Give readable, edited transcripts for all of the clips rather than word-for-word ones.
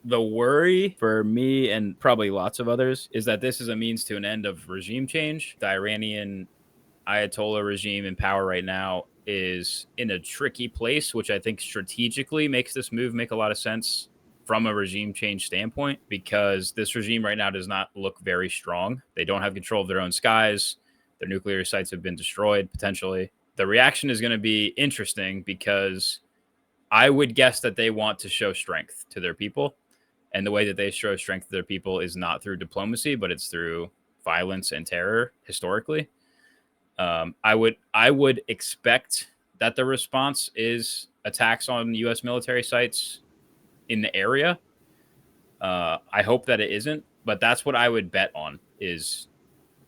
the worry for me and probably lots of others is that this is a means to an end of regime change. The Iranian Ayatollah regime in power right now is in a tricky place, which I think strategically makes this move make a lot of sense from a regime change standpoint, because this regime right now does not look very strong. They don't have control of their own skies. Their nuclear sites have been destroyed potentially. The reaction is going to be interesting because I would guess that they want to show strength to their people. And the way that they show strength to their people is not through diplomacy, but it's through violence and terror historically. I would expect that the response is attacks on U.S. military sites in the area. I hope that it isn't, but that's what I would bet on, is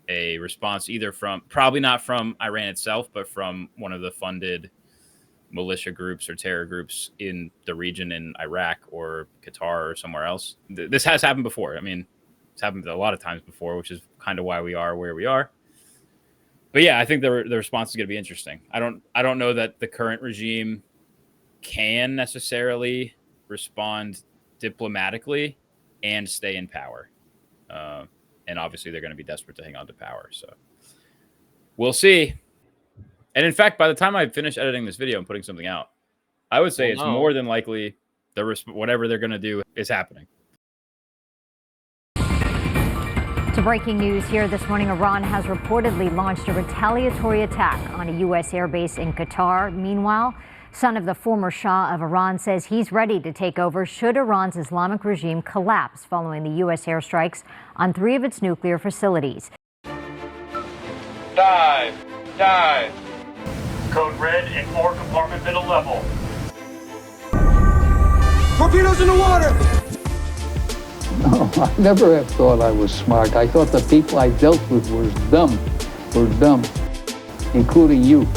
a response either from, probably not from Iran itself, but from one of the funded militia groups or terror groups in the region in Iraq or Qatar or somewhere else. This has happened before. I mean, it's happened a lot of times before, which is kind of why we are where we are. But yeah, I think the response is going to be interesting. I don't know that the current regime can necessarily respond diplomatically and stay in power. And obviously they're going to be desperate to hang on to power. So we'll see. And in fact, by the time I finish editing this video and putting something out, I would say it's more than likely whatever they're going to do is happening. To breaking news here this morning, Iran has reportedly launched a retaliatory attack on a U.S. airbase in Qatar. Meanwhile, son of the former Shah of Iran says he's ready to take over should Iran's Islamic regime collapse following the U.S. airstrikes on 3 of its nuclear facilities. Dive! Code red and 4 compartment middle level. Torpedoes in the water! No, I never have thought I was smart. I thought the people I dealt with were dumb, including you.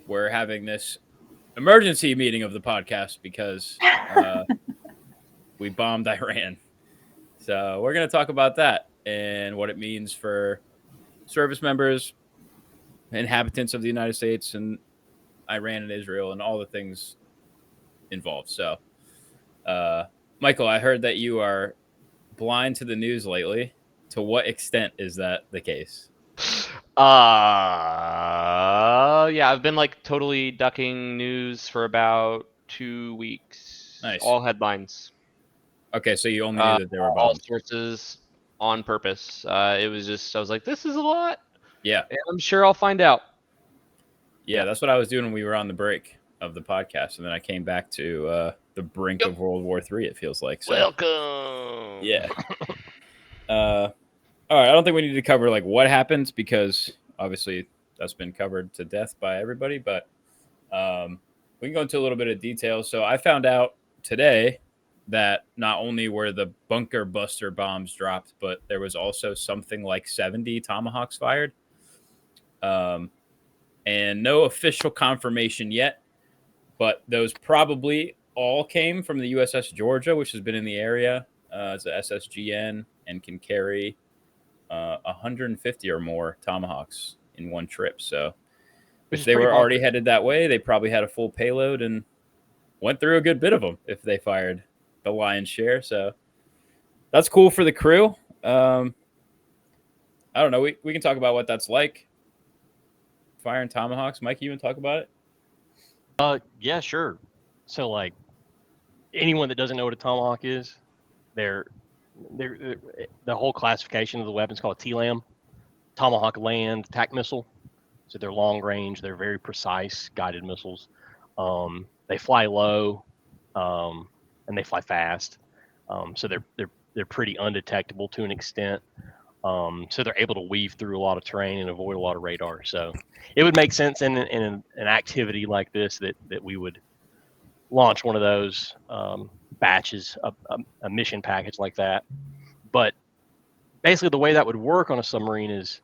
We're having this emergency meeting of the podcast because we bombed Iran. So we're going to talk about that and what it means for service members, inhabitants of the United States, and Iran and Israel, and all the things involved. So, Michael, I heard that you are blind to the news lately. To what extent is that the case? Yeah, I've been like totally ducking news for about 2 weeks. Nice. All headlines. Okay, so you only knew that there were bombs. All sources on purpose. It was just, I was like, this is a lot. Yeah. And I'm sure I'll find out. Yeah, that's what I was doing when we were on the break of the podcast, and then I came back to the brink of World War III, it feels like. So. Welcome. Yeah. All right, I don't think we need to cover like what happened, because obviously that's been covered to death by everybody, but we can go into a little bit of detail. So I found out today that not only were the bunker buster bombs dropped, but there was also something like 70 Tomahawks fired. And no official confirmation yet, but those probably all came from the USS Georgia, which has been in the area. It's a SSGN and can carry 150 or more Tomahawks in one trip. So if they were already headed that way, they probably had a full payload and went through a good bit of them if they fired the lion's share. So that's cool for the crew. I don't know. We can talk about what that's like. Firing Tomahawks. Mike, you want to talk about it? Yeah, sure. So like anyone that doesn't know what a Tomahawk is, they're the whole classification of the weapons called TLAM, Tomahawk Land Attack Missile. So they're long range, they're very precise guided missiles. They fly low, and they fly fast. So they're pretty undetectable to an extent. So they're able to weave through a lot of terrain and avoid a lot of radar. So it would make sense in an activity like this that we would launch one of those batches, a mission package like that. But basically the way that would work on a submarine is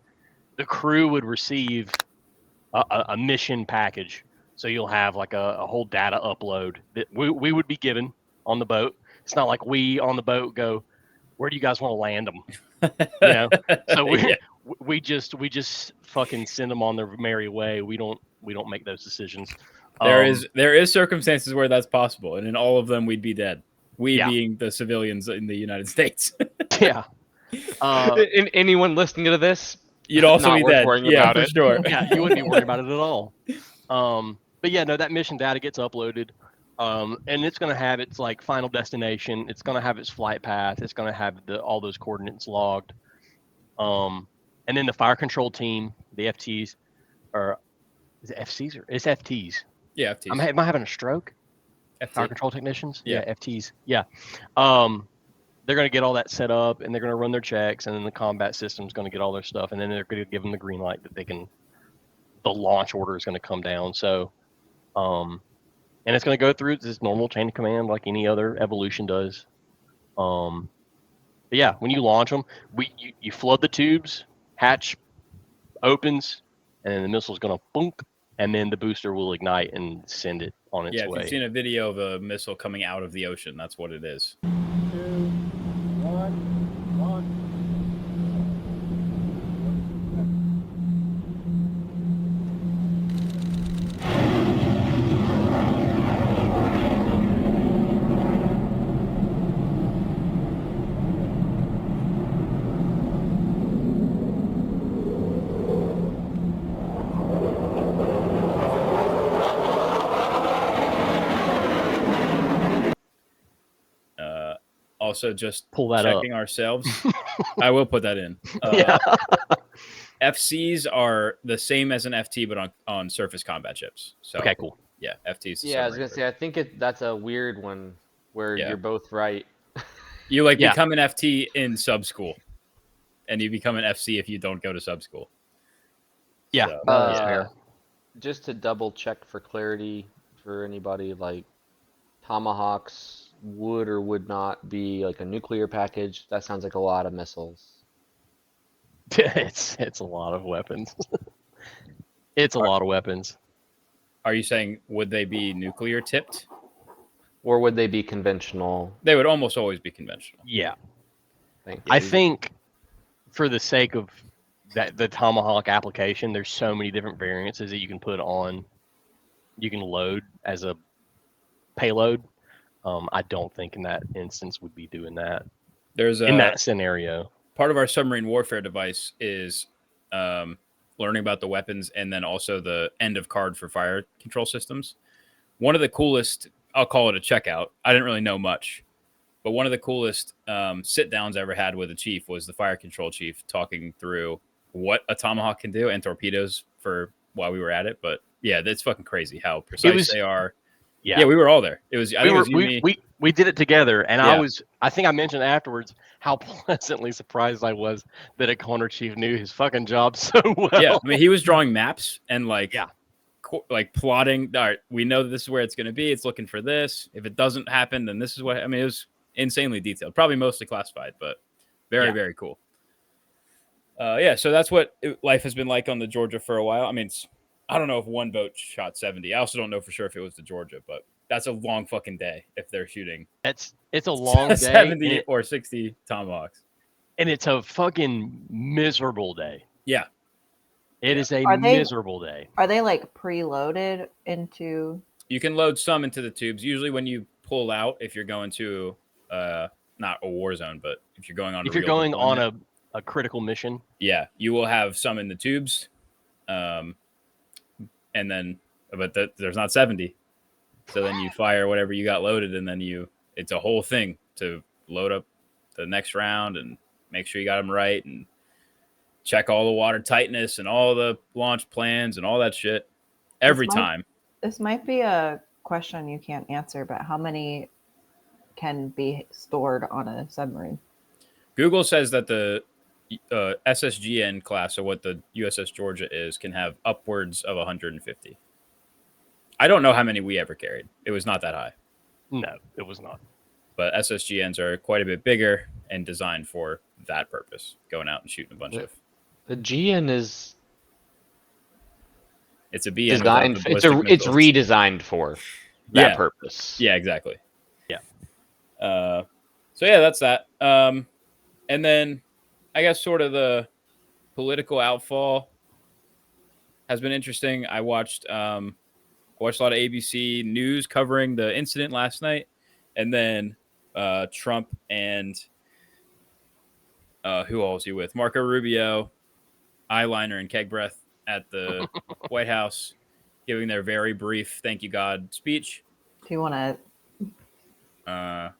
the crew would receive a mission package. So you'll have like a whole data upload that we would be given on the boat. It's not like we on the boat go, where do you guys want to land them? You know, so Yeah. we just fucking send them on their merry way. We don't make those decisions. There is circumstances where that's possible, and in all of them we'd be dead. We Yeah. being the civilians in the United States. Yeah. Anyone listening to this, You'd also not be worth dead. worrying Yeah, about for it. sure. Yeah, you wouldn't be worried about it at all. But yeah, no, that mission data gets uploaded, and it's going to have its like final destination. It's going to have its flight path. It's going to have all those coordinates logged. And then the fire control team, the FTs, or is it FCs or it's FTs? Yeah, FTs. Am I having a stroke? FT. Fire control technicians? Yeah. FTs. Yeah. They're going to get all that set up, and they're going to run their checks, and then the combat system's going to get all their stuff, and then they're going to give them the green light that they can. The launch order is going to come down. So, and it's going to go through this normal chain of command like any other evolution does. But yeah, when you launch them, you flood the tubes, hatch opens, and then the missile's going to boonk, and then the booster will ignite and send it on its Yeah, if way. you've seen a video of a missile coming out of the ocean, that's what it is. 2, 1. Also, just Pull that up. checking ourselves. I will put that in. Yeah. FCs are the same as an FT, but on surface combat ships. So Okay, cool. yeah, FTs. Yeah, I was gonna say, I think that's a weird one where Yeah. you're both right. You like Yeah. become an FT in sub school, and you become an FC if you don't go to sub school. Yeah. So, No, that's fair. Just to double check for clarity for anybody, like Tomahawks would or would not be like a nuclear package. That sounds like a lot of missiles. It's a lot of weapons. It's a lot of weapons. are you saying would they be nuclear tipped? Or would they be conventional? They would almost always be conventional. Yeah. Thank you. I think for the sake of the Tomahawk application, there's so many different variances that you can put on, you can load as a payload. I don't think in that instance would be doing that There's in that scenario. part of our submarine warfare device is learning about the weapons and then also the end of card for fire control systems. One of the coolest, I'll call it a checkout. I didn't really know much, but one of the coolest sit downs I ever had with a chief was the fire control chief talking through what a Tomahawk can do and torpedoes for while we were at it. But yeah, that's fucking crazy how precise they are. Yeah, we were all there. It was. I think it was you, me. We did it together, and Yeah. I think I mentioned afterwards how pleasantly surprised I was that a corner chief knew his fucking job so well. Yeah, I mean, he was drawing maps and like, Yeah. Like plotting. All right, we know that this is where it's going to be. It's looking for this. If it doesn't happen, then this is what. I mean, it was insanely detailed. Probably mostly classified, but very, very cool. Yeah, so that's what life has been like on the Georgia for a while. I mean, I don't know if one boat shot 70. I also don't know for sure if it was the Georgia, but that's a long fucking day if they're shooting. It's a long day. 70 or 60 Tomahawks. And it's a fucking miserable day. Yeah. It is a miserable day. Are they like preloaded into? You can load some into the tubes. Usually when you pull out, if you're going to not a war zone, but if you're going on If you're going on a critical mission. Yeah. You will have some in the tubes. And then but there's not 70. So then you fire whatever you got loaded, and then it's a whole thing to load up the next round and make sure you got them right and check all the water tightness and all the launch plans and all that shit every time. This might be a question you can't answer, but how many can be stored on a submarine? Google says that the SSGN class, or what the USS Georgia is, can have upwards of 150. I don't know how many we ever carried. It was not that high. No, it was not. But SSGNs are quite a bit bigger and designed for that purpose, going out and shooting a bunch of. The GN is it's a BN designed. It's redesigned for that purpose. Yeah, exactly. Yeah. So yeah, that's that. And then I guess sort of the political outfall has been interesting. I watched a lot of ABC News covering the incident last night, and then Trump and who all was he with? Marco Rubio, eyeliner and keg breath at the White House, giving their very brief "Thank you God" speech. Do you want to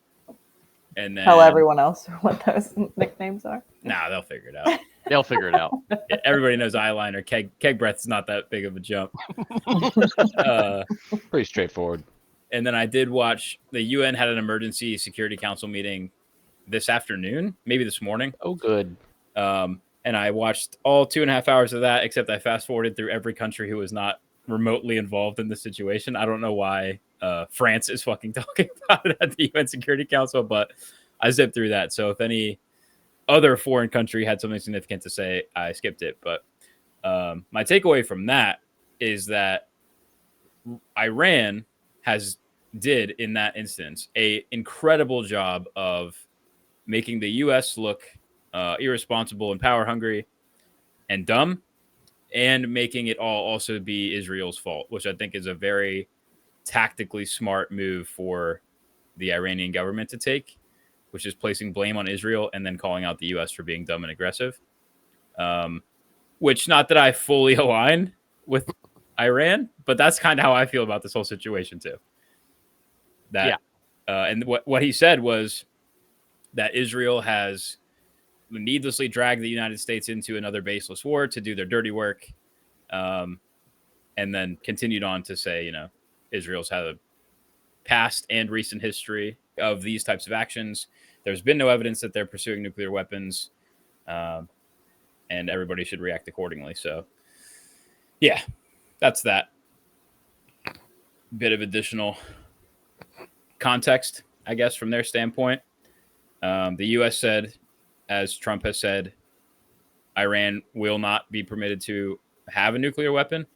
And then tell everyone else what those nicknames are? Nah, they'll figure it out. They'll figure it out. Everybody knows eyeliner. Keg breath is not that big of a jump. Pretty straightforward. And then I did watch the UN had an emergency Security Council meeting this afternoon, maybe this morning. Oh, good. And I watched all 2.5 hours of that, except I fast forwarded through every country who was not remotely involved in the situation. I don't know why France is fucking talking about it at the UN Security Council, but I zipped through that. So if any other foreign country had something significant to say, I skipped it. But my takeaway from that is that Iran did in that instance a incredible job of making the U.S. look irresponsible and power hungry and dumb, and making it all also be Israel's fault, which I think is a very tactically smart move for the Iranian government to take, which is placing blame on Israel and then calling out the U.S. for being dumb and aggressive. Which, not that I fully align with Iran, but that's kind of how I feel about this whole situation too. And what he said was that Israel has needlessly dragged the United States into another baseless war to do their dirty work, and then continued on to say, Israel's had a past and recent history of these types of actions. There's been no evidence that they're pursuing nuclear weapons, and everybody should react accordingly. So, yeah, that's that bit of additional context, I guess, from their standpoint. The U.S. said, as Trump has said, Iran will not be permitted to have a nuclear weapon.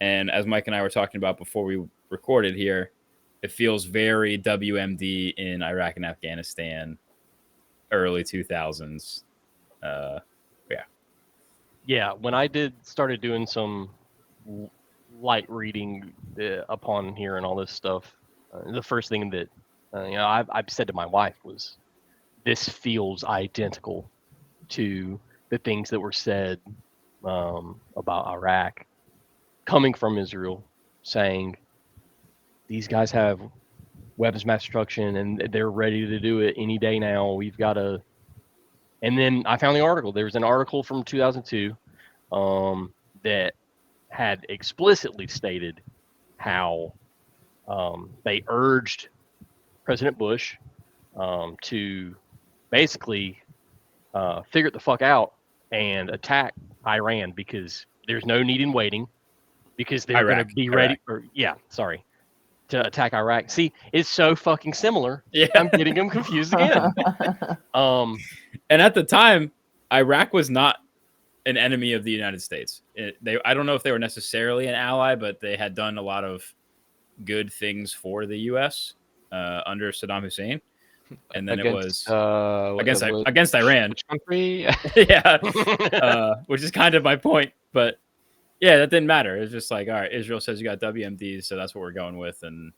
And as Mike and I were talking about before we recorded here, it feels very WMD in Iraq and Afghanistan, early 2000s. Yeah, when I started doing some light reading upon here and all this stuff, the first thing that I've said to my wife was, this feels identical to the things that were said about Iraq, coming from Israel, saying these guys have weapons of mass destruction and they're ready to do it any day now. We've got to. And then I found the article. There was an article from 2002 that had explicitly stated how they urged President Bush to basically figure it the fuck out and attack Iran, because there's no need in waiting, because they're going to be ready. To attack Iraq. See, it's so fucking similar. Yeah. I'm getting them confused again. And at the time, Iraq was not an enemy of the United States. I don't know if they were necessarily an ally, but they had done a lot of good things for the U.S. Under Saddam Hussein. And then against Iran. Which country? Yeah. Which is kind of my point. But yeah, that didn't matter. It's just like, all right, Israel says you got WMDs, so that's what we're going with. And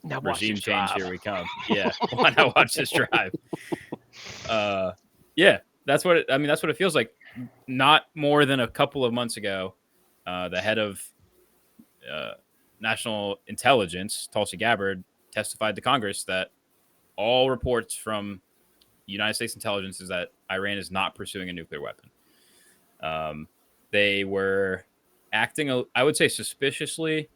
now regime change, here we come. Yeah. Why not watch this drive? Yeah, that's what it feels like. Not more than a couple of months ago, the head of national intelligence, Tulsi Gabbard, testified to Congress that all reports from United States intelligence is that Iran is not pursuing a nuclear weapon. They were acting, I would say, suspiciously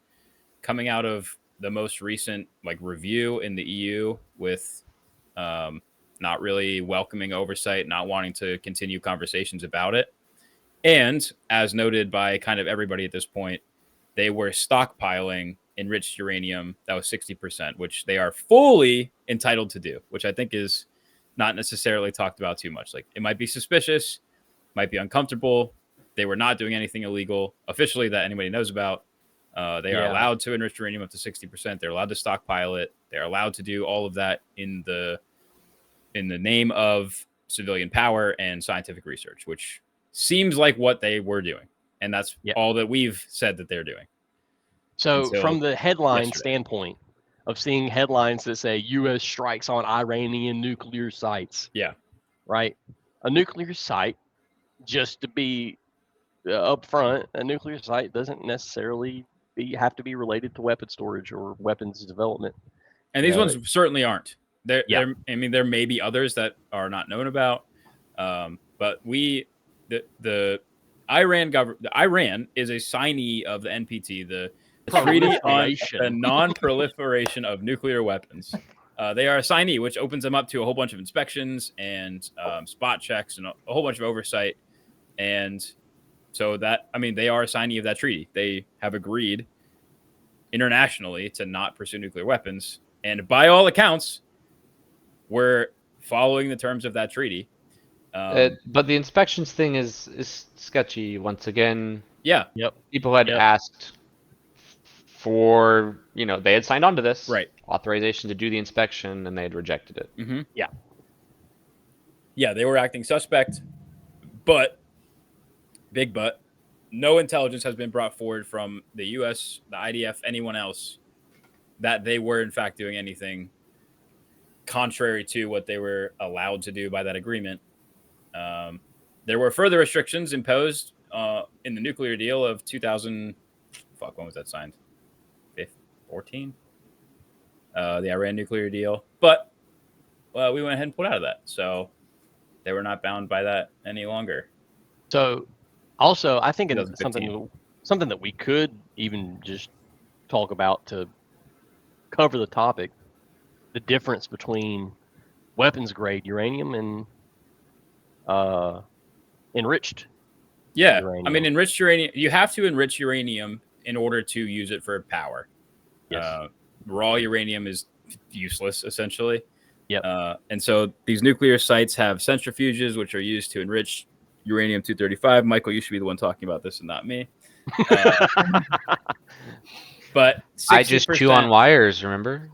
coming out of the most recent review in the EU with not really welcoming oversight, not wanting to continue conversations about it. And as noted by kind of everybody at this point, they were stockpiling enriched uranium that was 60%, which they are fully entitled to do, which I think is not necessarily talked about too much. Like, it might be suspicious, might be uncomfortable. They were not doing anything illegal officially that anybody knows about. They are allowed to enrich uranium up to 60%. They're allowed to stockpile it. They're allowed to do all of that in the in the name of civilian power and scientific research, which seems like what they were doing. And that's all that we've said that they're doing. So from the headline yesterday. standpoint of seeing headlines that say U.S. strikes on Iranian nuclear sites. Yeah. Right. A nuclear site, just to be upfront, a nuclear site doesn't necessarily have to be related to weapon storage or weapons development. And these ones certainly aren't. There, I mean, there may be others that are not known about, but the Iran is a signee of the NPT, the Treaty on the Non-Proliferation of Nuclear Weapons. They are a signee, which opens them up to a whole bunch of inspections and spot checks and a whole bunch of oversight. And so that, I mean, they are a signee of that treaty. They have agreed internationally to not pursue nuclear weapons. And by all accounts, we're following the terms of that treaty. But the inspections thing is sketchy once again. Yeah. Yep. People had asked for, they had signed on to this authorization to do the inspection, and they had rejected it. Mm-hmm. Yeah. Yeah, they were acting suspect, but no intelligence has been brought forward from the U.S., the IDF, anyone else, that they were in fact doing anything contrary to what they were allowed to do by that agreement. There were further restrictions imposed in the nuclear deal of 2000. When was that signed? 2014. The Iran nuclear deal, but we went ahead and pulled out of that, so they were not bound by that any longer. So, also, I think something that we could even just talk about to cover the topic, the difference between weapons grade uranium and enriched uranium. I mean, enriched uranium, you have to enrich uranium in order to use it for power. Yes. Raw uranium is useless, essentially. Yep. And so these nuclear sites have centrifuges, which are used to enrich uranium-235. Michael, you should be the one talking about this and not me. But 60%, I just chew on wires, remember?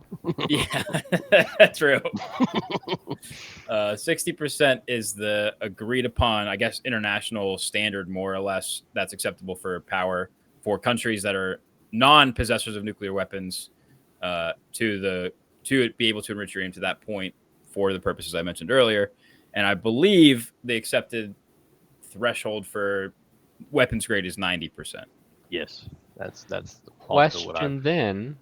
Yeah, true. 60% is the agreed upon, I guess, international standard, more or less, that's acceptable for power for countries that are non-possessors of nuclear weapons to be able to enrich uranium to that point for the purposes I mentioned earlier. And I believe the accepted threshold for weapons grade is 90%. Yes, that's the question then.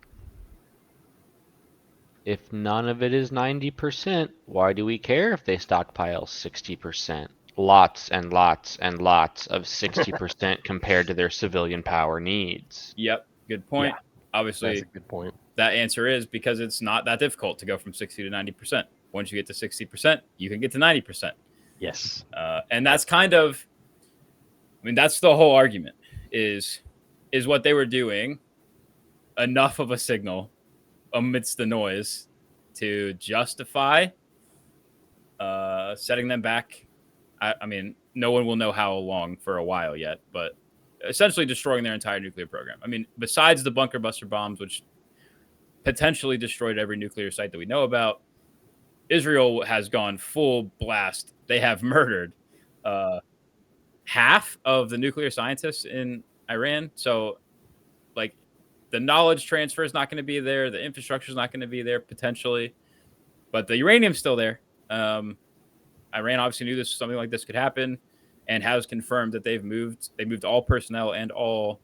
If none of it is 90%, why do we care if they stockpile 60%? Lots and lots and lots of 60% compared to their civilian power needs. Yep, good point. Yeah, obviously, that's a good point. That answer is because it's not that difficult to go from 60 to 90%. Once you get to 60%, you can get to 90%. Yes. And that's kind of, I mean, that's the whole argument is what they were doing enough of a signal amidst the noise to justify setting them back. I mean, no one will know how long for a while yet, but essentially destroying their entire nuclear program. I mean, besides the bunker buster bombs, which potentially destroyed every nuclear site that we know about, Israel has gone full blast. They have murdered half of the nuclear scientists in Iran. So, like, the knowledge transfer is not going to be there. The infrastructure is not going to be there potentially, but the uranium's still there. Iran obviously knew something like this could happen, and has confirmed that they moved all personnel and all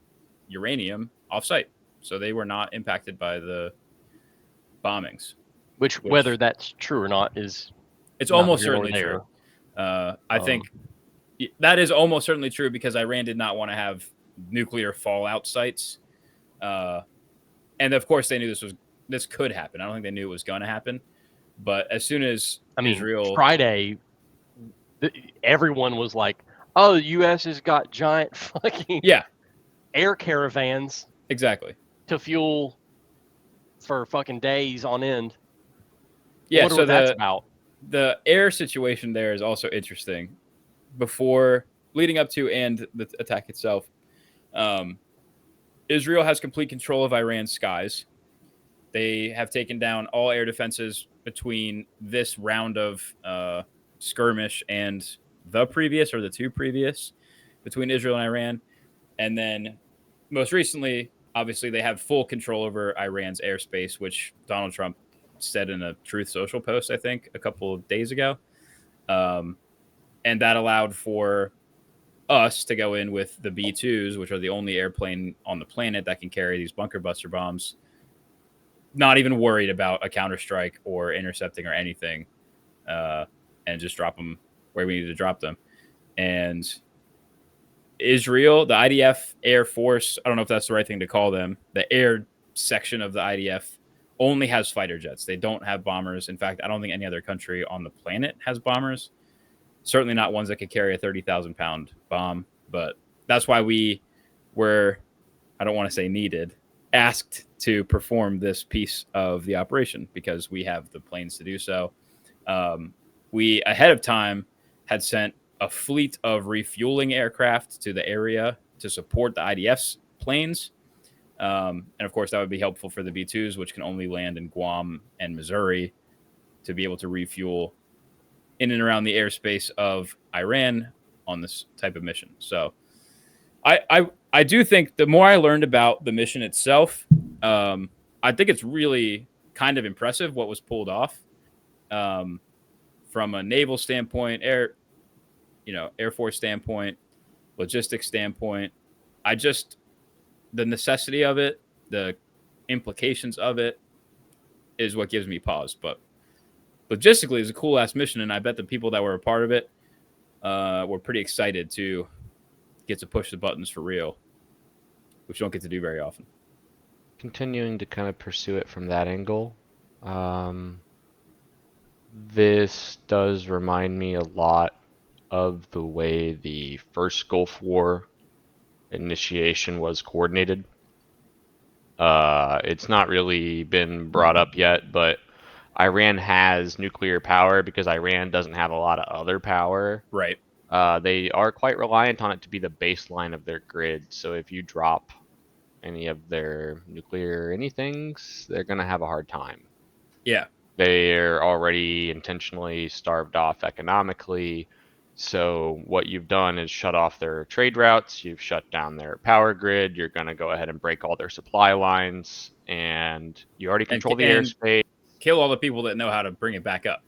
uranium off-site, so they were not impacted by the bombings. Which whether that's true or not is it's almost certainly true. I think that is almost certainly true because Iran did not want to have nuclear fallout sites, and of course they knew this could happen. I don't think they knew it was going to happen, but as soon as Israel Friday, everyone was like, "Oh, the U.S. has got giant fucking air caravans, exactly, to fuel for fucking days on end." Yeah, so that's about. The air situation there is also interesting. Leading up to and the attack itself, Israel has complete control of Iran's skies. They have taken down all air defenses between this round of skirmish and the previous, or the two previous, between Israel and Iran. And then most recently, obviously, they have full control over Iran's airspace, which Donald Trump said in a Truth Social post, I think, a couple of days ago. And that allowed for us to go in with the B-2s, which are the only airplane on the planet that can carry these bunker buster bombs, not even worried about a counterstrike or intercepting or anything, and just drop them where we need to drop them. And Israel, the IDF Air Force, I don't know if that's the right thing to call them, the air section of the IDF only has fighter jets. They don't have bombers. In fact, I don't think any other country on the planet has bombers. Certainly not ones that could carry a 30,000-pound bomb. But that's why we were, I don't want to say needed, asked to perform this piece of the operation because we have the planes to do so. We, ahead of time, had sent a fleet of refueling aircraft to the area to support the IDF's planes. And of course, that would be helpful for the B-2s, which can only land in Guam and Missouri, to be able to refuel in and around the airspace of Iran on this type of mission. So I do think the more I learned about the mission itself, I think it's really kind of impressive what was pulled off from a naval standpoint, Air Force standpoint, logistics standpoint. The necessity of it, the implications of it is what gives me pause. But logistically, it's a cool ass mission, and I bet the people that were a part of it were pretty excited to get to push the buttons for real, which you don't get to do very often. Continuing to kind of pursue it from that angle, this does remind me a lot of the way the first Gulf War initiation was coordinated. It's not really been brought up yet, but Iran has nuclear power because Iran doesn't have a lot of other power. Right. They are quite reliant on it to be the baseline of their grid. So if you drop any of their nuclear anythings, they're going to have a hard time. Yeah. They're already intentionally starved off economically. So what you've done is shut off their trade routes. You've shut down their power grid. You're going to go ahead and break all their supply lines, and you already control the airspace. Kill all the people that know how to bring it back up.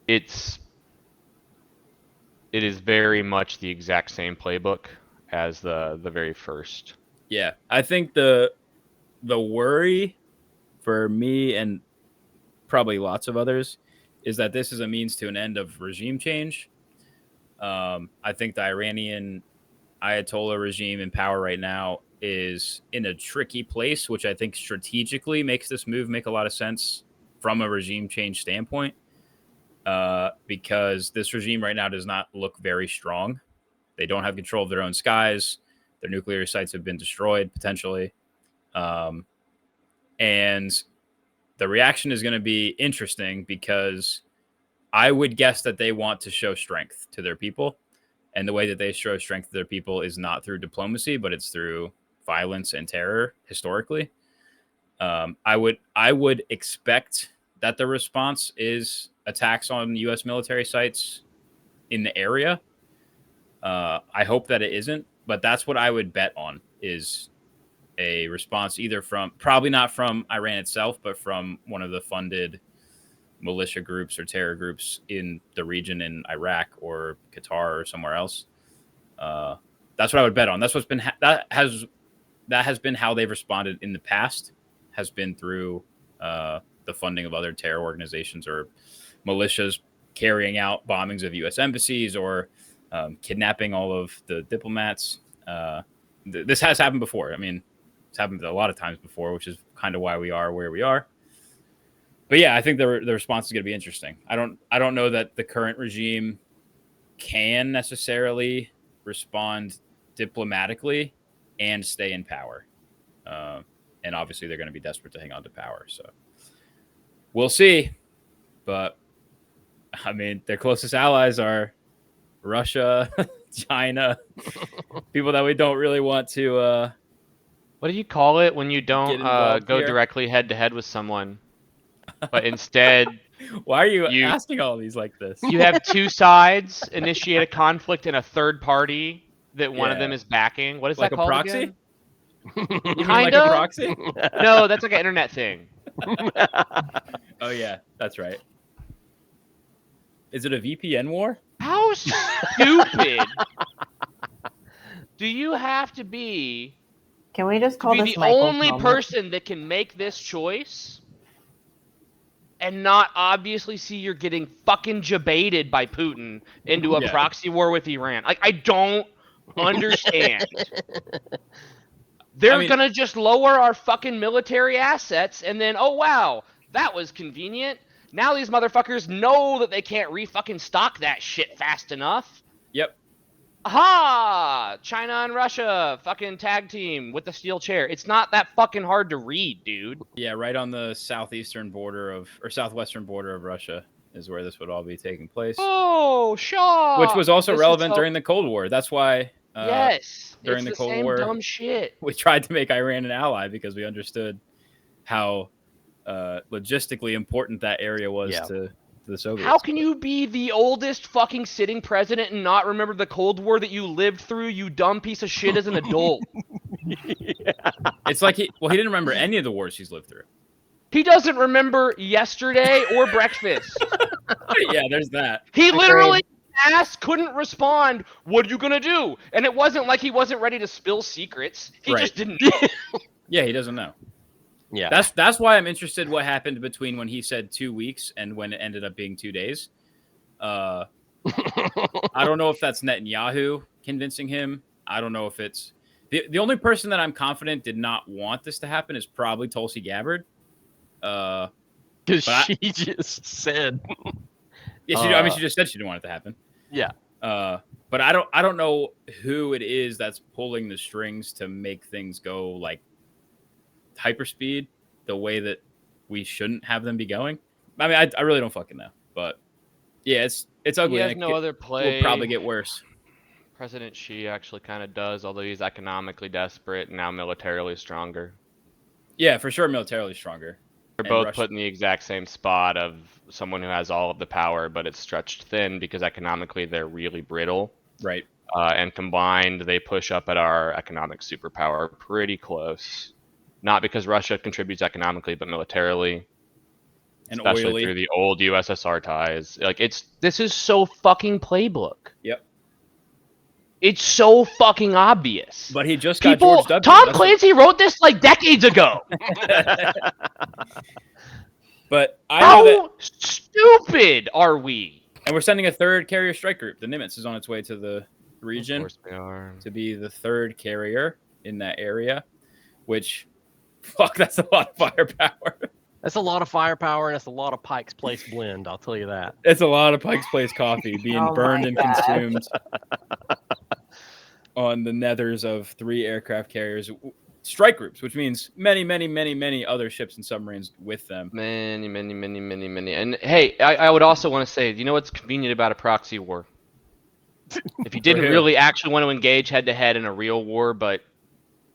It is very much the exact same playbook as the very first. Yeah, I think the worry for me and probably lots of others is that this is a means to an end of regime change. I think the Iranian Ayatollah regime in power right now is in a tricky place, which I think strategically makes this move make a lot of sense from a regime change standpoint, because this regime right now does not look very strong. They don't have control of their own skies. Their nuclear sites have been destroyed potentially. And the reaction is going to be interesting because I would guess that they want to show strength to their people. And the way that they show strength to their people is not through diplomacy, but it's through violence and terror historically. I would expect that the response is attacks on U.S. military sites in the area. I hope that it isn't, but that's what I would bet on, is a response either from, probably not from Iran itself, but from one of the funded militia groups or terror groups in the region in Iraq or Qatar or somewhere else. That's what I would bet on. That's what's been that has been how they've responded in the past, has been through the funding of other terror organizations or militias carrying out bombings of U.S. embassies or kidnapping all of the diplomats. This has happened before. I mean, it's happened a lot of times before, which is kind of why we are where we are. But yeah, I think the response is going to be interesting. I don't know that the current regime can necessarily respond diplomatically and stay in power. And obviously they're going to be desperate to hang on to power. So we'll see. But I mean, their closest allies are Russia, China, people that we don't really want to What do you call it when you don't involved go here. directly head to head with someone, but instead Why are you You- asking all these like this? you have two sides initiate a conflict and a third party that one of them Yeah. is backing? What is Like that a called proxy? again? You mean like Kinda? a proxy? No, that's like an internet thing. Oh yeah, that's right. Is it a VPN war? How stupid do you have to be Can we just to call be this the Michael's only moment? person that can make this choice and not obviously see you're getting fucking jebaited by Putin into a Yeah. proxy war with Iran? Like, I don't understand. They're I mean- gonna just lower our fucking military assets and then, oh wow, that was convenient. Now these motherfuckers know that they can't re-fucking stock that shit fast enough. Yep. Aha! China and Russia fucking tag team with the steel chair. It's not that fucking hard to read, dude. Yeah, right on the southwestern border of Russia is where this would all be taking place. Oh, sure. Which was also This is relevant so- during the Cold War. That's why Yes. during it's the Cold same War, dumb shit. we tried to make Iran an ally because we understood how logistically important that area was Yeah. to the Soviets. How can you be the oldest fucking sitting president and not remember the Cold War that you lived through, you dumb piece of shit, as an adult? It's like he didn't remember any of the wars he's lived through. He doesn't remember yesterday or breakfast. Yeah, there's that. He literally asked, couldn't respond, what are you gonna do? And it wasn't like he wasn't ready to spill secrets. He Right. just didn't. Yeah, he doesn't know. Yeah. That's why I'm interested what happened between when he said 2 weeks and when it ended up being 2 days. I don't know if that's Netanyahu convincing him. I don't know if it's the only person that I'm confident did not want this to happen is probably Tulsi Gabbard. Because But she just said, Yeah, she just said she didn't want it to happen. yeah. But I don't know who it is that's pulling the strings to make things go like hyperspeed the way that we shouldn't have them be going. I mean, I really don't fucking know. But yeah, it's ugly. He has and no other play. Will probably get worse. President Xi actually kind of does, although he's economically desperate and now militarily stronger. Yeah, for sure, militarily stronger. They're And both Russia- put in the exact same spot of someone who has all of the power, but it's stretched thin because economically they're really brittle. Right. And combined, they push up at our economic superpower pretty close. Not because Russia contributes economically, but militarily, And especially oily. through the old USSR ties. Like this is so fucking playbook. Yep. It's so fucking obvious. But he just got People, George W. Tom That's Clancy wrote this like decades ago. But I know that, How stupid are we? and we're sending a third carrier strike group. The Nimitz is on its way to the region Of course we are. to be the third carrier in that area, which, fuck, that's a lot of firepower. That's a lot of firepower and that's a lot of Pike's Place blend, I'll tell you that. It's a lot of Pike's Place coffee being Oh my burned and God. consumed on the nethers of 3 aircraft carriers, strike groups, which means many other ships and submarines with them. Many. And hey, I would also want to say, you know what's convenient about a proxy war? If you didn't who? really actually want to engage head to head in a real war, but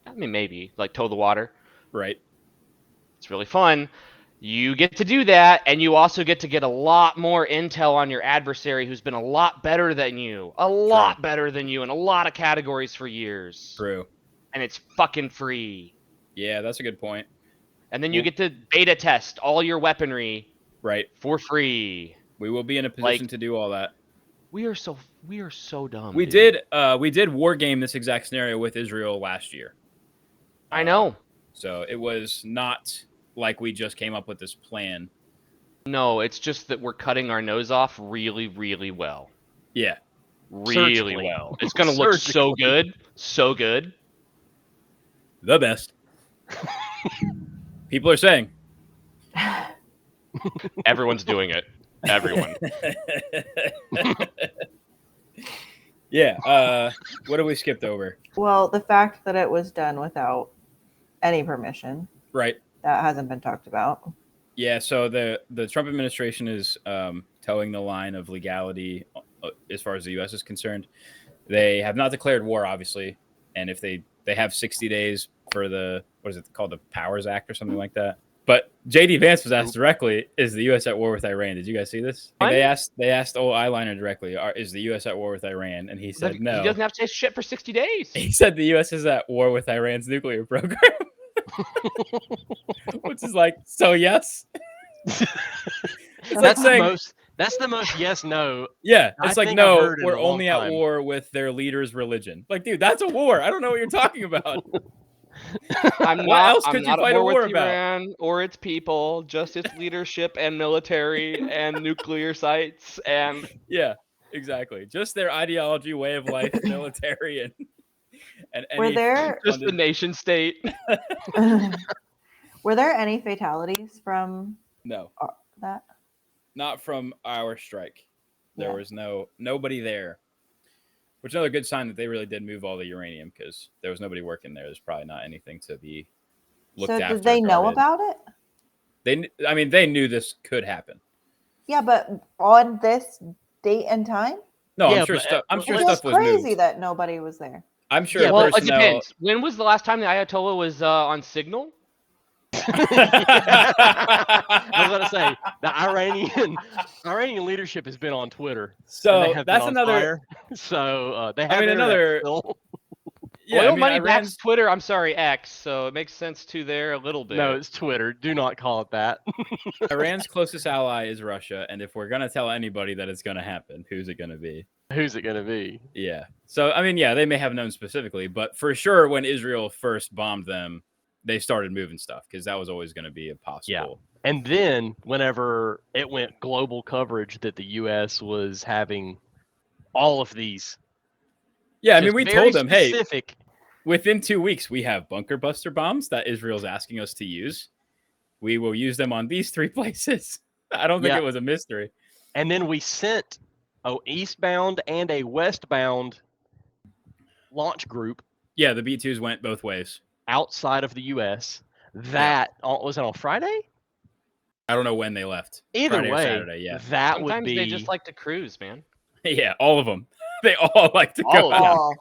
I mean maybe like toe the water, Right. it's really fun. You get to do that, and you also get to get a lot more intel on your adversary who's been a lot better than you, better than you in a lot of categories for years. True. And it's fucking free. Yeah, that's a good point. And then you get to beta test all your weaponry Right. for free. We will be in a position Like- to do all that. We are so dumb. We dude. did war game this exact scenario with Israel last year. I know. So it was not like we just came up with this plan. No, it's just that we're cutting our nose off really, really well. Yeah. Really Surgically. well. It's gonna look so good. So good. The best. People are saying. Everyone's doing it. Everyone. Yeah. What have we skipped over? Well, the fact that it was done without any permission, Right. that hasn't been talked about. Yeah. So the Trump administration is towing the line of legality as far as the U.S. is concerned. They have not declared war, obviously, and if they they have 60 days for what is it called, the Powers Act or something like that. But JD Vance was asked directly, "Is the U.S. at war with Iran?" Did you guys see this? They asked old eyeliner directly, "Is the U.S. at war with Iran?" And he said no. He doesn't have to say shit for 60 days. He said the U.S. is at war with Iran's nuclear program, which is like, so yes. That's the most yes no. Yeah, it's like, no, we're only at time. war with their leader's religion. Like, dude, that's a war. I don't know what you're talking about. I'm What else I'm could you not fight at a war war with about? Iran or its people, just its leadership and military and nuclear sites and Yeah, exactly. Just their ideology, way of life, military, and Were there just the nation state. were there any fatalities from No, that? not from our strike. There Yeah. was nobody there, which is another good sign that they really did move all the uranium, because there was nobody working there. There's probably not anything to be looked So after. did they know guarded. about it? They knew this could happen. Yeah, but on this date and time? No, Yeah, I'm sure but, stuff. I'm sure It feels stuff was crazy moved. that nobody was there. I'm sure Yeah, Well, it personnel. depends. When was the last time the Ayatollah was on signal? I was going to say the Iranian leadership has been on Twitter. So and they have that's been on another. fire. So they have I mean, internet another. still. Yeah, Oil I mean, money Iran's. backs Twitter. I'm sorry, X. So it makes sense to there a little bit. No, it's Twitter. Do not call it that. Iran's closest ally is Russia, and if we're gonna tell anybody that it's gonna happen, who's it gonna be? Who's it going to be? Yeah. So I mean, yeah, they may have known specifically, but for sure, when Israel first bombed them, they started moving stuff, because that was always going to be a possible. Yeah. And then whenever it went global coverage that the U.S. was having all of these. Yeah, I mean, we told them, hey, specific. Within 2 weeks, we have bunker buster bombs that Israel's asking us to use. We will use them on these 3 places. I don't think it was a mystery. And then we sent an eastbound and a westbound launch group. Yeah, the B-2s went both ways. Outside of the U.S. That was it on Friday? I don't know when they left. Either Friday way, or Saturday, yeah. that Sometimes would be. they just like to cruise, man. Yeah, all of them. They all like to All go of them. out. Oh,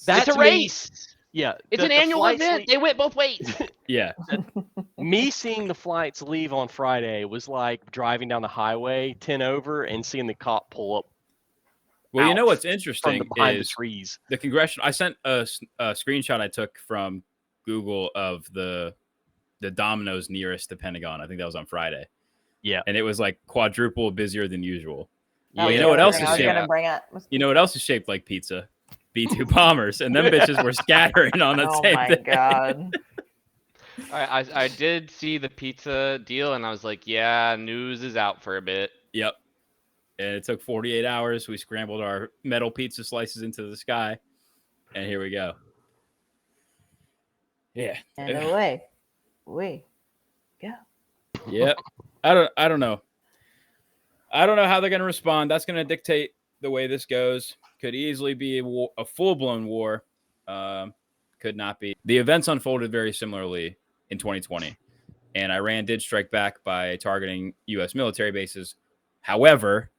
That It's a to me- race. Yeah, It's the- an the annual flights event. They went both ways. Yeah. Me seeing the flights leave on Friday was like driving down the highway 10 over and seeing the cop pull up. Well, you know out what's from interesting behind the is trees. the congressional. I sent a screenshot I took from Google of the dominoes nearest the Pentagon. I think that was on Friday. Yeah. And it was like quadruple busier than usual. that Well, was you the know what other else thing is I was shaped? gonna bring up. You know what else is shaped like pizza? B-2 bombers, and them bitches were scattering on the Oh same my day. god. I did see the pizza deal, and I was like, yeah, news is out for a bit. Yep. And it took 48 hours. We scrambled our metal pizza slices into the sky, and here we go. Yeah. And away. We go. Yep. I don't know. I don't know how they're going to respond. That's going to dictate the way this goes. Could easily be a full-blown war. Could not be. The events unfolded very similarly in 2020, and Iran did strike back by targeting U.S. military bases. However,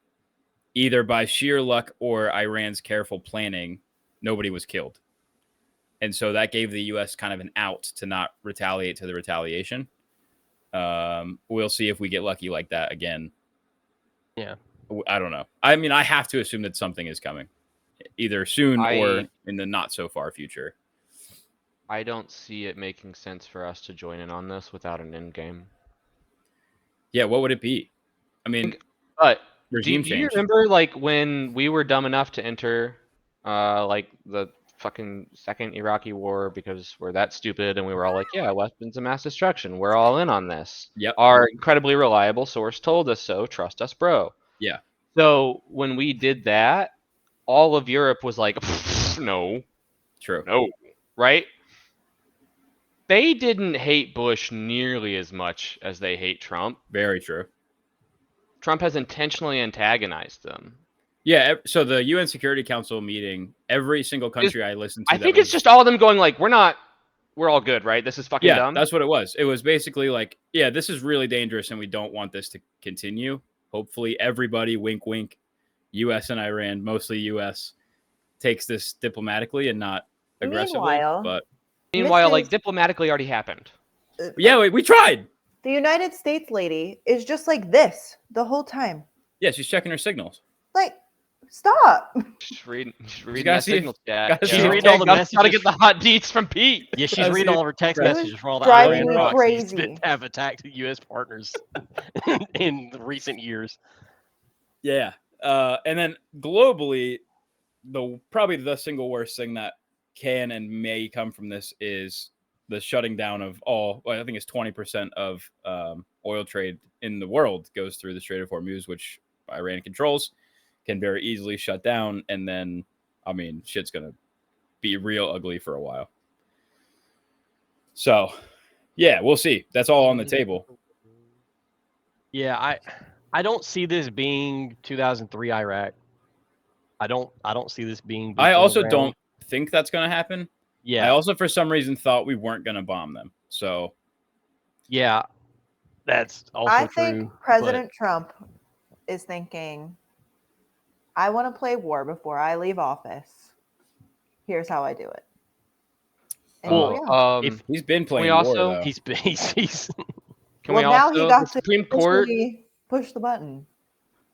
either by sheer luck or Iran's careful planning, nobody was killed. And so that gave the U.S. kind of an out to not retaliate to the retaliation. We'll see if we get lucky like that again. Yeah. I don't know. I mean, I have to assume that something is coming, either soon or in the not so far future. I don't see it making sense for us to join in on this without an end game. Yeah, what would it be? I mean, But regime do you change. remember like when we were dumb enough to enter like the fucking second Iraqi war because we're that stupid and we were all like, yeah, weapons of mass destruction. We're all in on this. Yep. Our incredibly reliable source told us so. Trust us, bro. Yeah. So when we did that, all of Europe was like, no, True. no, right? They didn't hate Bush nearly as much as they hate Trump. Very true. Trump has intentionally antagonized them. Yeah. So the UN Security Council meeting, every single country I listened to. I think it's just all of them going like, we're all good, right? This is fucking dumb. That's what it was. It was basically like, yeah, this is really dangerous and we don't want this to continue. Hopefully everybody, wink, wink, U.S. and Iran, mostly U.S., takes this diplomatically and not aggressively. Meanwhile, But Meanwhile, Mrs. like diplomatically already happened. Yeah, we tried. The United States lady is just like this the whole time. Yeah, she's checking her signals. Like, stop. Just reading gotta that see if- signal chat. gotta see She's if reading all the Gotta messages. get the hot deets from Pete. Yeah, she's Gotta reading see all of her text It was messages from all the driving Iran me proxies crazy. that have attacked U.S. partners in recent years. Yeah. And then globally, probably the single worst thing that can and may come from this is the shutting down of I think it's 20% of oil trade in the world goes through the Strait of Hormuz, which Iran controls, can very easily shut down. And then, I mean, shit's going to be real ugly for a while. So, yeah, we'll see. That's all on the table. Yeah, I don't see this being 2003 Iraq. I don't see this being. I boots on the also ground. don't think that's going to happen. Yeah. I also, for some reason, thought we weren't going to bomb them. So, Yeah, that's also I true. think President Trump is thinking, I want to play war before I leave office. Here's how I do it. And here we are. if he's been playing we war, also- though. he's Can well, we now also he got the to Supreme Court? officially push the button.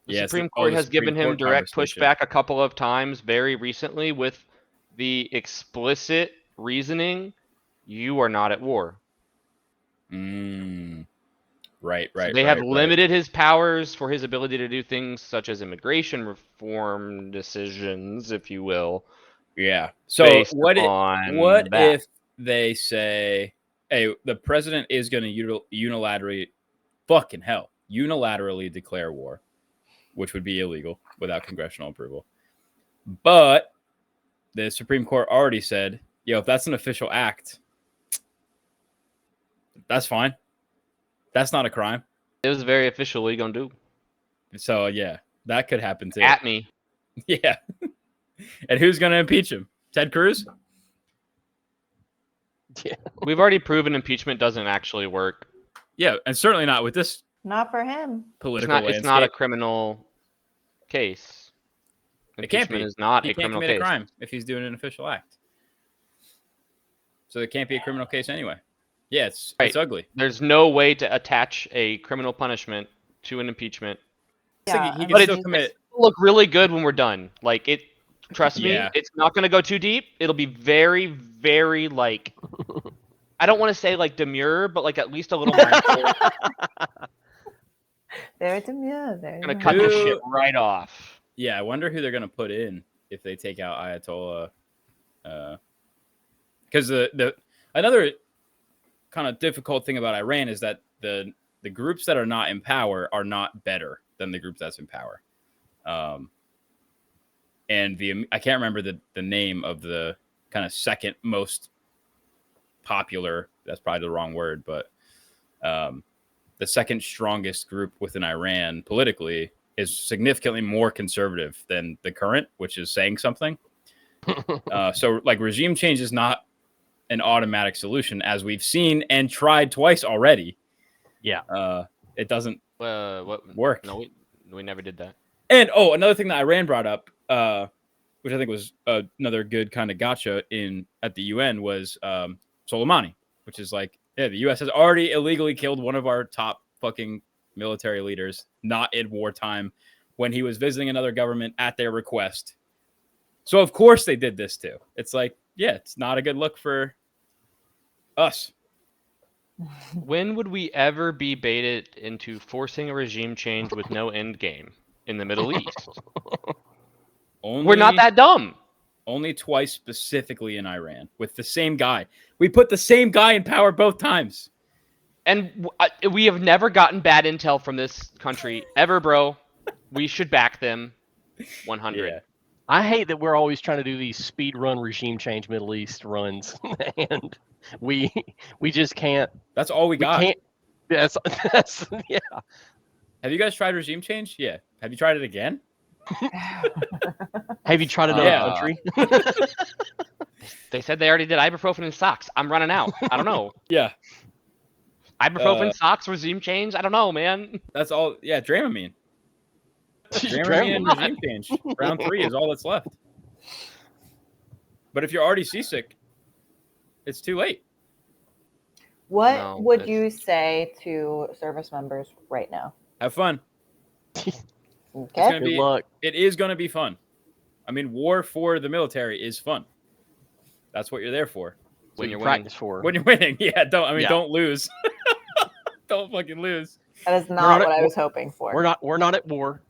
The Yeah, it's Supreme the- Court the has Supreme given him Court direct conversation. pushback a couple of times very recently with the explicit reasoning, you are not at war. Right. They have limited his powers for his ability to do things such as immigration reform decisions, if you will. Yeah. So based what on that. if they say, hey, the president is going to unilaterally declare war, which would be illegal without congressional approval. But the Supreme Court already said, if that's an official act, that's fine. That's not a crime. It was very official. What are you going to do? So, yeah, that could happen too. At me. Yeah. And who's going to impeach him? Ted Cruz? Yeah. We've already proven impeachment doesn't actually work. Yeah, and certainly not with this Not for him. political It's not a landscape. criminal case. It can't be. Impeachment is not He a can't criminal commit case. a crime if he's doing an official act. So it can't be a criminal case anyway. Yeah, it's ugly. There's no way to attach a criminal punishment to an impeachment. Yeah, he I can mean, still commit. It'll look really good when we're done. Like it. Trust me, Yeah. it's not going to go too deep. It'll be very, very like. I don't want to say like demure, but like at least a little mindful. Very demure. Very Gonna demure. cut this shit right off. Yeah, I wonder who they're going to put in if they take out Ayatollah. Because the another kind of difficult thing about Iran is that the groups that are not in power are not better than the groups that's in power. And I can't remember the name of the kind of second most popular, that's probably the wrong word, but the second strongest group within Iran politically is significantly more conservative than the current, which is saying something. So like regime change is not an automatic solution, as we've seen and tried twice already. Yeah. It doesn't What work. No, we never did that. And another thing that Iran brought up, which I think was another good kind of gotcha at the UN, was Soleimani, which is like, the U.S. has already illegally killed one of our top fucking military leaders, not in wartime, when he was visiting another government at their request. So of course they did this too. It's like, yeah, it's not a good look for us. When would we ever be baited into forcing a regime change with no end game in the Middle East? We're not that dumb. Only twice specifically in Iran with the same guy. We put the same guy in power both times. And we have never gotten bad intel from this country ever, bro. We should back them 100. Yeah. I hate that we're always trying to do these speed run regime change Middle East runs, and we just can't. That's all we got. Can't. That's yeah. Have you guys tried regime change? Yeah. Have you tried it again? Have you tried another Yeah. country? They said they already did ibuprofen and socks. I'm running out. I don't know. Yeah. Ibuprofen, socks, regime change? I don't know, man. That's all. Yeah, Dramamine. Dramamine and regime change. Round 3 is all that's left. But if you're already seasick, it's too late. What No, would it's- you say to service members right now? Have fun. Okay. Gonna Good be, luck. It is going to be fun. I mean, war for the military is fun. That's what you're there for. So when you you're winning. practice for. When you're winning, yeah. Yeah. Don't lose. Don't fucking lose. That is not not at- what I was hoping for. We're not at war.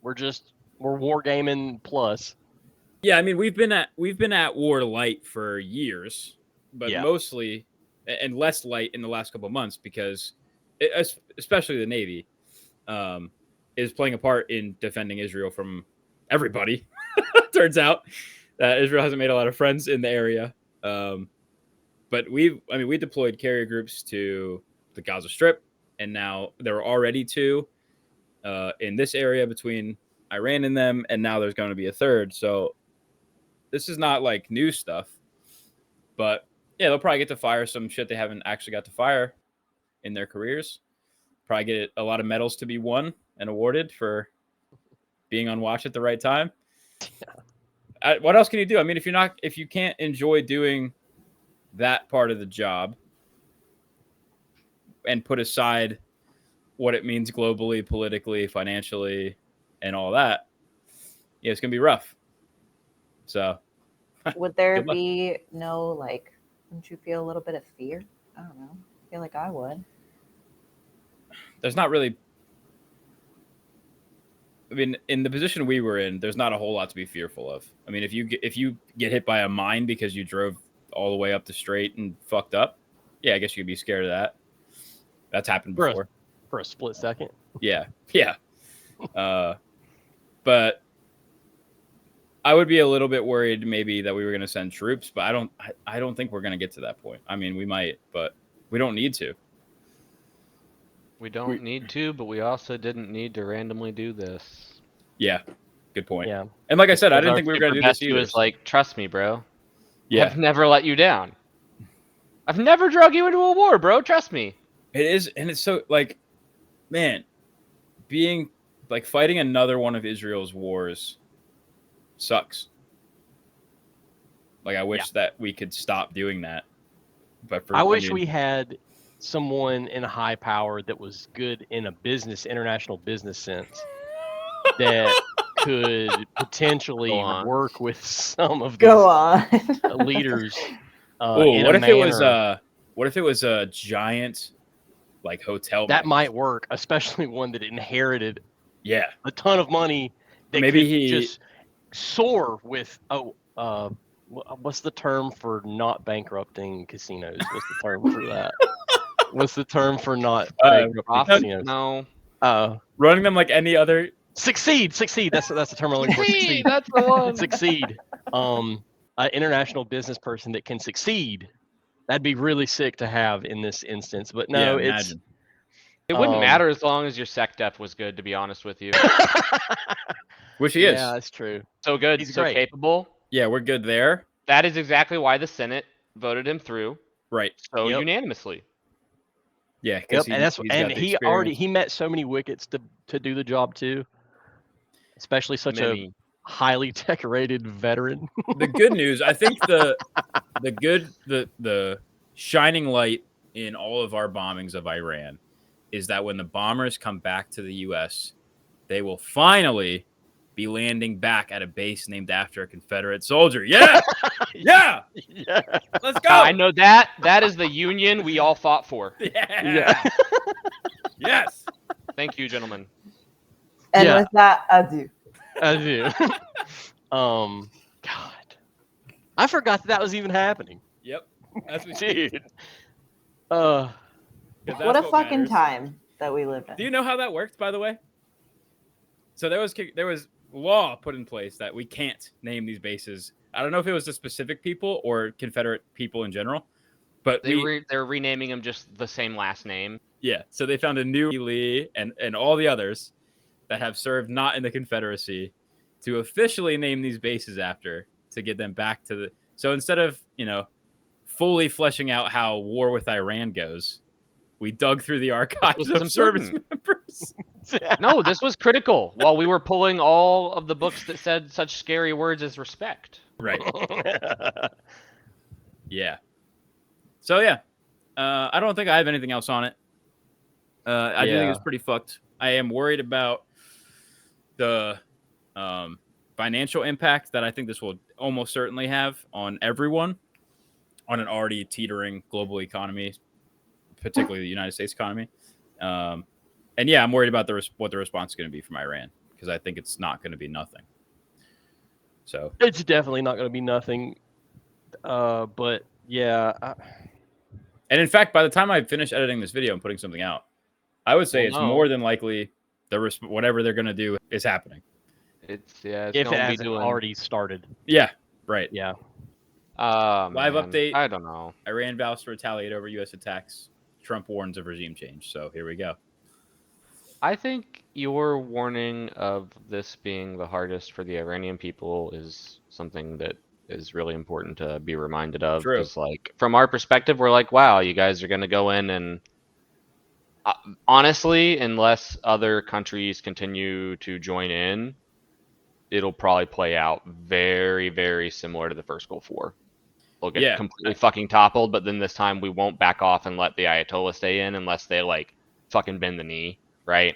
We're war gaming plus. Yeah, I mean, we've been at war light for years, but Yeah. mostly and less light in the last couple of months because, especially the Navy, is playing a part in defending Israel from everybody. Turns out Israel hasn't made a lot of friends in the area, but we deployed carrier groups to the Gaza Strip, and now there were already 2 in this area between Iran and them, and now there's going to be a 3rd. So this is not like new stuff, but yeah, they'll probably get to fire some shit they haven't actually got to fire in their careers. Probably get a lot of medals to be won and awarded for being on watch at the right time. What else can you do? I mean, if you can't enjoy doing that part of the job and put aside what it means globally, politically, financially, and all that, yeah, it's gonna be rough. So, Would there Good luck. be no, like, wouldn't you feel a little bit of fear? I don't know. I feel like I would. there's not really. I mean, in the position we were in, there's not a whole lot to be fearful of. I mean, if you get hit by a mine because you drove all the way up the strait and fucked up, yeah, I guess you could be scared of that. That's happened before. For a split second. Yeah. But I would be a little bit worried maybe that we were going to send troops, but I don't think we're going to get to that point. I mean, we might, but we don't need to. We don't need to, but we also didn't need to randomly do this. Yeah. Good point. Yeah. And like I said, I Because didn't our think we were going to super do this bestie either. was like, trust me, bro. Yeah. I've never let you down. I've never drug you into a war, bro. Trust me. It is, and it's so like, man, being like fighting another one of Israel's wars sucks. Like I wish that we could stop doing that. But I wish we had someone in high power that was good in a international business sense that could potentially Go on. work with some of Go these on. leaders. Oh, what if it was a giant like hotel? That management? might work, especially one that inherited Yeah. a ton of money. That Maybe could he just soar with what's the term for not bankrupting casinos? What's the term for that? What's the term for not bankrupting Profit? casinos? No. running them like any other. Succeed. That's the term I'm looking for. Succeed. That's the one. Succeed. An international business person that can succeed. That'd be really sick to have in this instance. But no, Yeah, it's imagine. It wouldn't matter as long as your sec def was good, to be honest with you. Which he is. Yeah, that's true. So good, He's so great. capable. Yeah, we're good there. That is exactly why the Senate voted him through Right. so Yep. unanimously. Yeah, Yep, because and he met so many wickets to do the job too. Especially such a highly decorated veteran. The good news, I think the shining light in all of our bombings of Iran is that when the bombers come back to the U.S., they will finally be landing back at a base named after a Confederate soldier. Yeah, yeah, let's go. I know that. That is the union we all fought for. Yeah. Yes. Thank you, gentlemen. And Yeah. with that, adieu. I do. God, I forgot that was even happening. Yep. That's what Dude. 'cause What that's a fucking matters. time that we live in. Do you know how that worked, by the way? So there was law put in place that we can't name these bases. I don't know if it was the specific people or Confederate people in general, but They're renaming them just the same last name. yeah. So they found a new Lee and all the others that have served not in the Confederacy to officially name these bases after to get them back to the. So instead of fully fleshing out how war with Iran goes, we dug through the archives This is of service important. members. No, this was critical while we were pulling all of the books that said such scary words as respect. Right. Yeah. So yeah, I don't think I have anything else on it. I do think it's pretty fucked. I am worried about the financial impact that I think this will almost certainly have on everyone, on an already teetering global economy, particularly the United States economy. And yeah, I'm worried about what the response is going to be from Iran, because I think it's not going to be nothing. So It's definitely not going to be nothing. But yeah. And in fact, by the time I finish editing this video and putting something out, I would say it's more than likely whatever they're going to do is happening. It's if it hasn't already started. Yeah, right. Yeah. Live update. I don't know. Iran vows to retaliate over U.S. attacks. Trump warns of regime change. So here we go. I think your warning of this being the hardest for the Iranian people is something that is really important to be reminded of. True. Because, like, from our perspective, we're like, wow, you guys are going to go in and honestly, unless other countries continue to join in, it'll probably play out very, very similar to the first Gulf War. We'll get completely fucking toppled, but then this time we won't back off and let the Ayatollah stay in unless they like fucking bend the knee, right?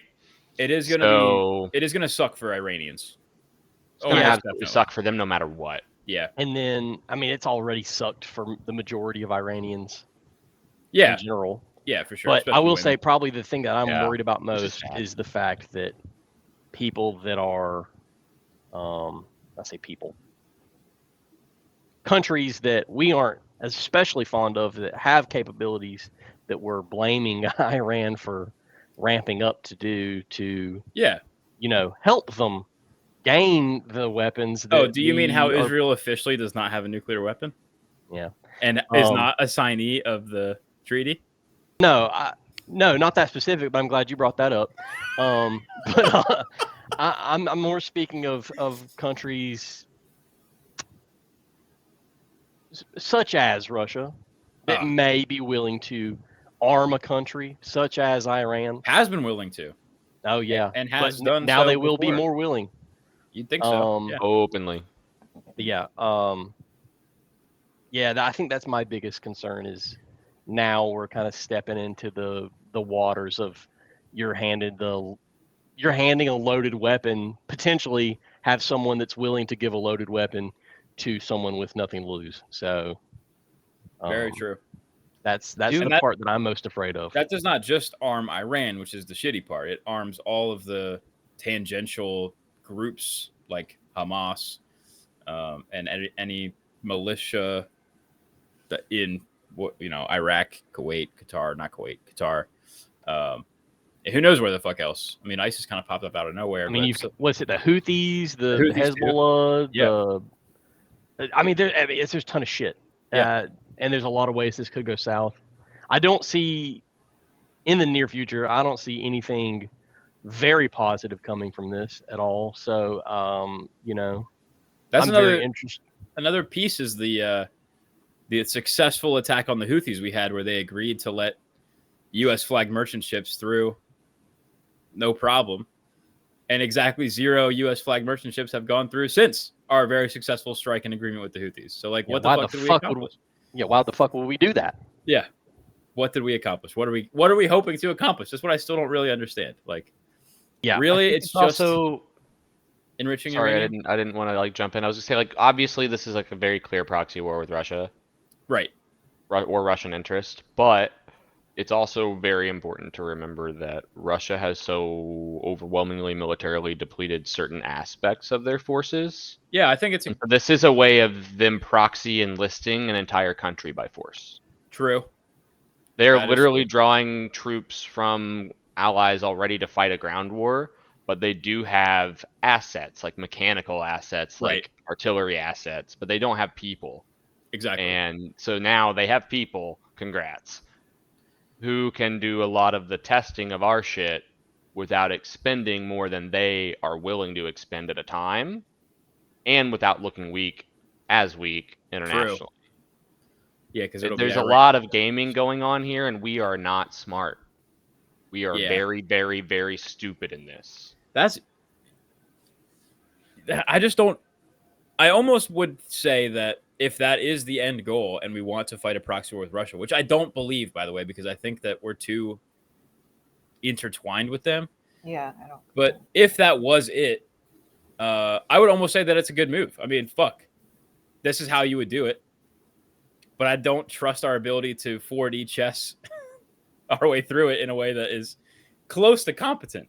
It is gonna suck for Iranians. It's gonna absolutely suck for them no matter what. Yeah. And then, I mean, it's already sucked for the majority of Iranians. Yeah. In general. Yeah, for sure. But I will say probably the thing that I'm worried about most is the fact that people that are, I say people, countries that we aren't especially fond of that have capabilities that we're blaming Iran for ramping up to do to, help them gain the weapons. That do you mean how Israel officially does not have a nuclear weapon? Yeah. And is not a signee of the treaty? No, no, not that specific, but I'm glad you brought that up. But I'm more speaking of countries such as Russia that may be willing to arm a country, such as Iran. Has been willing to. Oh yeah, and has done. Now so they will before. be more willing. You'd think so. Openly. Yeah. I think that's my biggest concern is now we're kind of stepping into the waters of you're handing a loaded weapon, potentially have someone that's willing to give a loaded weapon to someone with nothing to lose. So very true. That's the part that I'm most afraid of. That does not just arm Iran, which is the shitty part. It arms all of the tangential groups like Hamas and any militia that in Iraq, Kuwait, Qatar. Who knows where the fuck else? I mean, ISIS kind of popped up out of nowhere. I mean, what's it? The Houthis, the Hezbollah. There's a ton of shit. Yeah. And there's a lot of ways this could go south. I don't see in the near future. I don't see anything very positive coming from this at all. So, that's very interesting. Another piece is the successful attack on the Houthis we had, where they agreed to let U.S. flag merchant ships through, no problem, and exactly 0 U.S. flag merchant ships have gone through since our very successful strike and agreement with the Houthis. So, like, what the fuck did we accomplish? Why the fuck would we do that? Yeah, what did we accomplish? What are we hoping to accomplish? That's what I still don't really understand. Like, really, it's just also enriching. Sorry, Iranian? I didn't want to like jump in. I was just say like obviously this is like a very clear proxy war with Russia, right? Or Russian interest, but it's also very important to remember that Russia has so overwhelmingly militarily depleted certain aspects of their forces. Yeah, I think this is a way of them proxy enlisting an entire country by force. True. They're literally drawing troops from allies already to fight a ground war, but they do have assets, like mechanical assets, like artillery assets, but they don't have people. Exactly. And so now they have people, congrats, who can do a lot of the testing of our shit without expending more than they are willing to expend at a time, and without looking weak internationally. True. Yeah, because there's a lot of gaming going on here, and we are not smart. We are very, very, very stupid in this. I almost would say that if that is the end goal and we want to fight a proxy war with Russia, which I don't believe, by the way, because I think that we're too intertwined with them. Yeah, I don't. But if that was it, I would almost say that it's a good move. I mean, fuck. This is how you would do it. But I don't trust our ability to 4D chess our way through it in a way that is close to competent.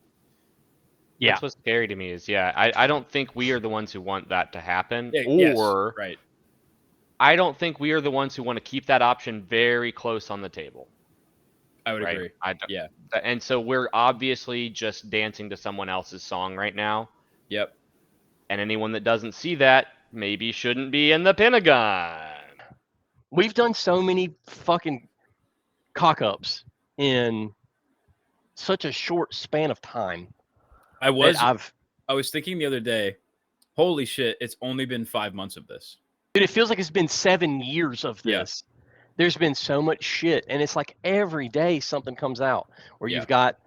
Yeah. That's what's scary to me is, I don't think we are the ones who want that to happen. Yes, Or right. I don't think we are the ones who want to keep that option very close on the table. I would Right? agree. Yeah. And so we're obviously just dancing to someone else's song right now. Yep. And anyone that doesn't see that maybe shouldn't be in the Pentagon. We've done so many fucking cock-ups in such a short span of time. I was I've thinking the other day, holy shit, it's only been 5 months of this. Dude, it feels like it's been 7 years of this. Yeah. There's been so much shit, and it's like every day something comes out where Yeah. you've got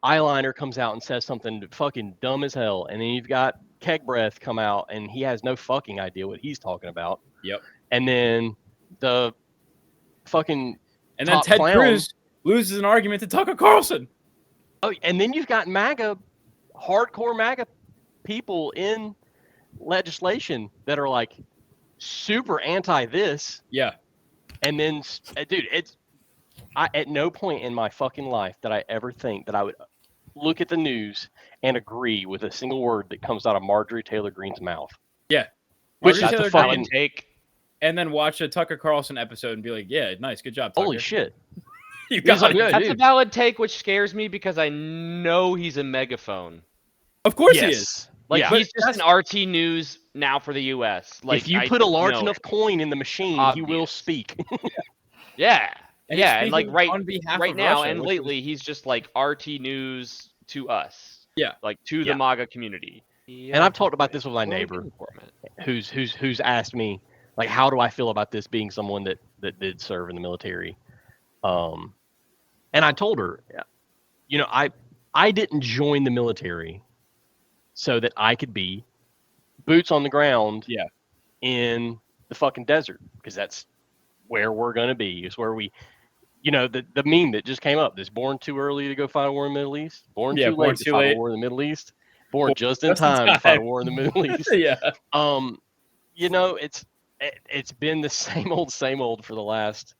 Eyeliner comes out and says something fucking dumb as hell, and then you've got Keg Breath come out and he has no fucking idea what he's talking about. Yep. And then the fucking And then top Ted clown- Cruz loses an argument to Tucker Carlson. Oh, and then you've got hardcore MAGA people in legislation that are like super anti this. Yeah. And then, dude, at no point in my fucking life did I ever think that I would look at the news and agree with a single word that comes out of Marjorie Taylor Greene's mouth. Yeah. Which Marjorie is the Taylor fucking Greene, and then watch a Tucker Carlson episode and be like, yeah, nice, good job, Tucker. holy shit. You got like, it. yeah, That's a dude. valid take, which scares me because I know he's a megaphone. Of course he is. Like Yeah. he's just an RT News now for the U.S. Like if you I put a large know enough it. coin in the machine, he will Obvious. speak. Yeah, And yeah, he's and like speaking on behalf right of now Russia, and which lately, he's just like RT News to us. Yeah. Like to Yeah. the MAGA community. And I've talked about this with my neighbor who's asked me, like, how do I feel about this being someone that did serve in the military? And I told her, you know, I didn't join the military so that I could be boots on the ground in the fucking desert, because that's where we're going to be. It's where we, you know, the meme that just came up, this born too early to go fight a war in the Middle East, born too late to fight a war in the Middle East, born just in time to fight a war in the Middle East. Yeah. You know, it's been the same old for the last,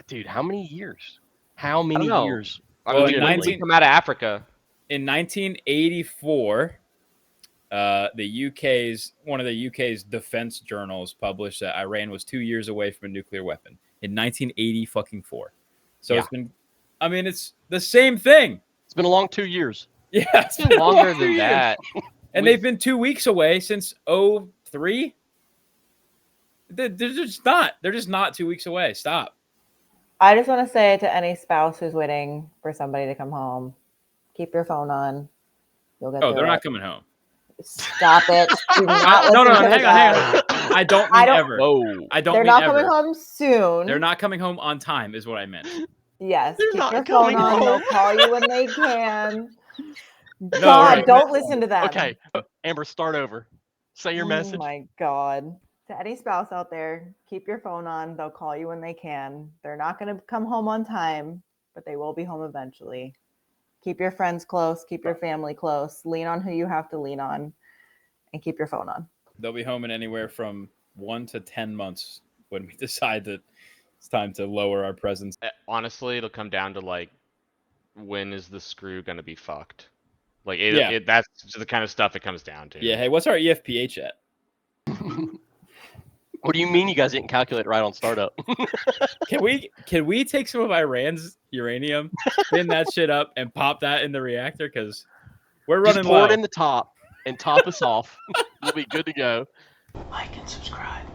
dude, how many years? How many know. years? Well, in We come out of Africa. In 1984, one of the UK's defense journals published that Iran was 2 years away from a nuclear weapon in 1984. So Yeah. it's been, I mean, it's the same thing. It's been a long 2 years. Yeah, it's It's been a longer long 2 than years. that. And they've been 2 weeks away since 2003. They're just not. They're just not 2 weeks away. Stop. I just want to say to any spouse who's waiting for somebody to come home, keep your phone on. You'll get Oh, through they're it. not coming home. Stop it. Do not No, listen to the hang guy. on. I don't mean ever. Whoa. I don't They're mean not ever. coming home soon. They're not coming home on time, is what I meant. Yes, They're keep not your phone coming on. home. They'll call you when they can. God, right. don't listen to them. Okay, Amber, start over. Say your Oh message. my God. To any spouse out there, keep your phone on. They'll call you when they can. They're not going to come home on time, but they will be home eventually. Keep your friends close. Keep your family close. Lean on who you have to lean on, and keep your phone on. They'll be home in anywhere from 1 to 10 months when we decide that it's time to lower our presence. Honestly, it'll come down to like, when is the screw gonna be fucked? Like, that's the kind of stuff it comes down to. Yeah. Hey, what's our EFPH at? What do you mean you guys didn't calculate right on startup? Can we take some of Iran's uranium, spin that shit up, and pop that in the reactor? Because we're running Just pour low. it in the top and top us off. We'll be good to go. Like and subscribe.